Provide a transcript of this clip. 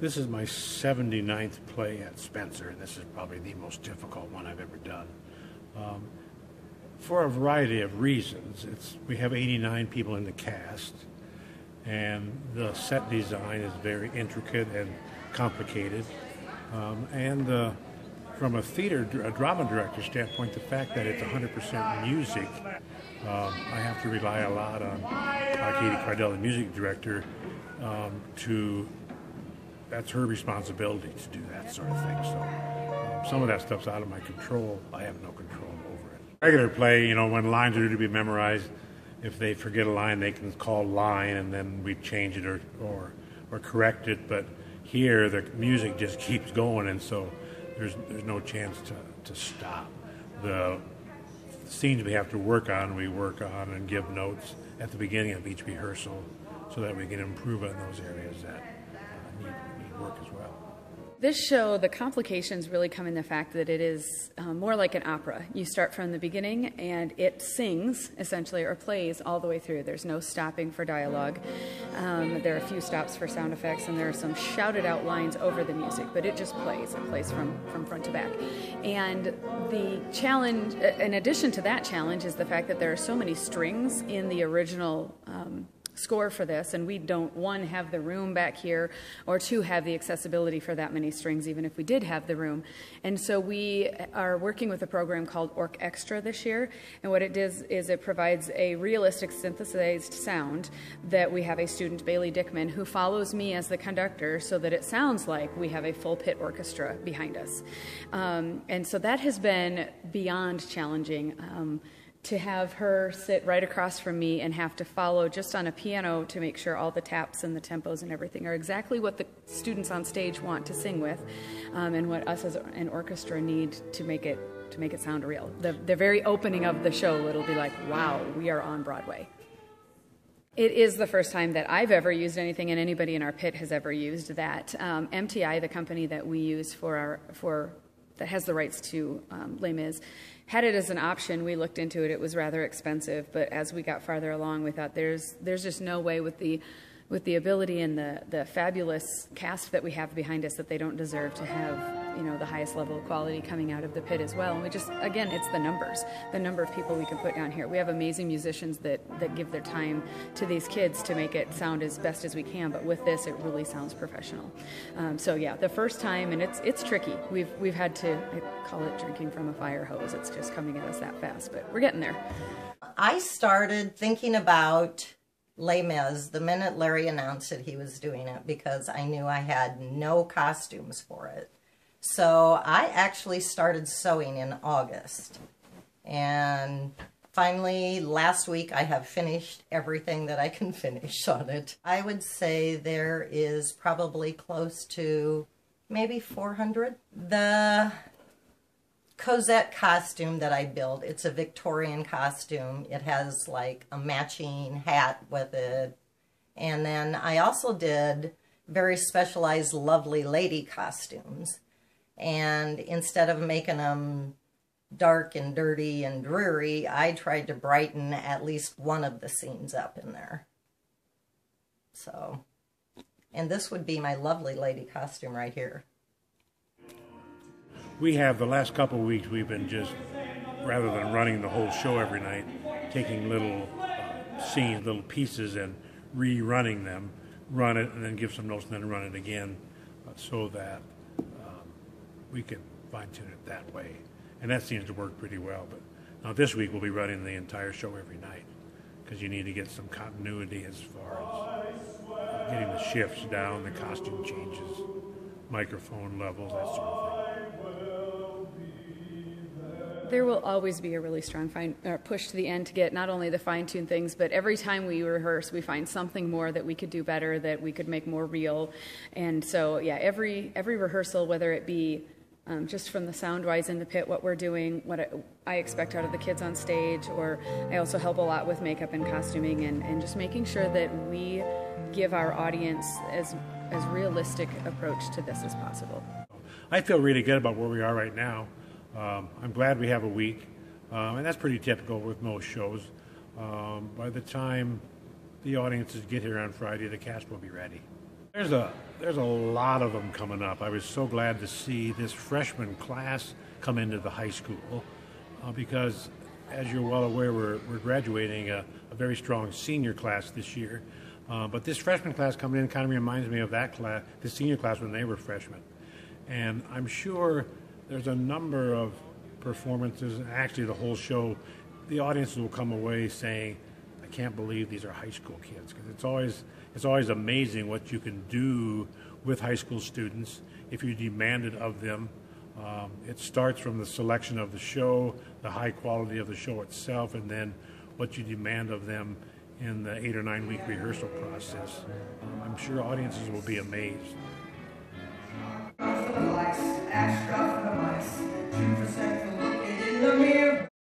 This is my 79th play at Spencer, and this is probably the most difficult one I've ever done. For a variety of reasons. We have 89 people in the cast, and the set design is very intricate and complicated. From a drama director standpoint, the fact that it's 100% music, I have to rely a lot on Katie Cardell, the music director, that's her responsibility to do that sort of thing. So some of that stuff's out of my control. I have no control over it. Regular play, when lines are to be memorized, if they forget a line, they can call line, and then we change it or correct it. But here, the music just keeps going, and so there's no chance to stop. The scenes we have to work on, we work on and give notes at the beginning of each rehearsal so that we can improve on those areas that need work as well. This show, the complications really come in the fact that it is more like an opera. You start from the beginning and it sings, essentially, or plays all the way through. There's no stopping for dialogue. There are a few stops for sound effects, and there are some shouted out lines over the music, but it just plays. It plays from front to back. And the challenge, in addition to that challenge, is the fact that there are so many strings in the original score for this, and we don't, one, have the room back here, or two, have the accessibility for that many strings, even if we did have the room. And so we are working with a program called Orchestra this year, and what it does is it provides a realistic synthesized sound that we have a student, Bailey Dickman, who follows me as the conductor so that it sounds like we have a full pit orchestra behind us. And so that has been beyond challenging. To have her sit right across from me and have to follow just on a piano to make sure all the taps and the tempos and everything are exactly what the students on stage want to sing with, and what us as an orchestra need to make it sound real. The very opening of the show, it'll be like, wow, we are on Broadway. It is the first time that I've ever used anything, and anybody in our pit has ever used that. MTI, the company that we use that has the rights to Les Mis, had it as an option. We looked into it. It was rather expensive, but as we got farther along, we thought there's just no way with the ability and the fabulous cast that we have behind us that they don't deserve to have the highest level of quality coming out of the pit as well. And we just, again, it's the number of people we can put down here. We have amazing musicians that give their time to these kids to make it sound as best as we can, but with this, it really sounds professional. So yeah, the first time, and it's tricky. We've had to, I call it drinking from a fire hose. It's just coming at us that fast, but we're getting there. I started thinking about Les Mis the minute Larry announced that he was doing it, because I knew I had no costumes for it. So I actually started sewing in August, and finally last week I have finished everything that I can finish on it. I would say there is probably close to maybe 400. The Cosette costume that I built, it's a Victorian costume. It has like a matching hat with it. And then I also did very specialized lovely lady costumes. And instead of making them dark and dirty and dreary, I tried to brighten at least one of the scenes up in there. So, and this would be my lovely lady costume right here. We have, the last couple of weeks, we've been just, rather than running the whole show every night, taking little scenes, little pieces, and rerunning them, run it, and then give some notes, and then run it again, so that we can fine-tune it that way. And that seems to work pretty well. But now this week we'll be running the entire show every night, because you need to get some continuity as far as getting the shifts down, the costume changes, microphone levels, that sort of thing. There will always be a really strong push to the end to get not only the fine-tuned things, but every time we rehearse, we find something more that we could do better, that we could make more real. And so, yeah, every rehearsal, whether it be just from the sound-wise in the pit, what we're doing, what I expect out of the kids on stage, or I also help a lot with makeup and costuming, and just making sure that we give our audience as realistic approach to this as possible. I feel really good about where we are right now. I'm glad we have a week, and that's pretty typical with most shows. By the time the audiences get here on Friday, the cast will be ready. There's a lot of them coming up. I was so glad to see this freshman class come into the high school because, as you're well aware, we're graduating a very strong senior class this year. But this freshman class coming in kind of reminds me of that class, the senior class when they were freshmen. And I'm sure there's a number of performances, actually the whole show, the audiences will come away saying, I can't believe these are high school kids, because it's always amazing what you can do with high school students if you demand it of them. It starts from the selection of the show, the high quality of the show itself, and then what you demand of them in the 8 or 9 week rehearsal process. I'm sure audiences will be amazed. Extra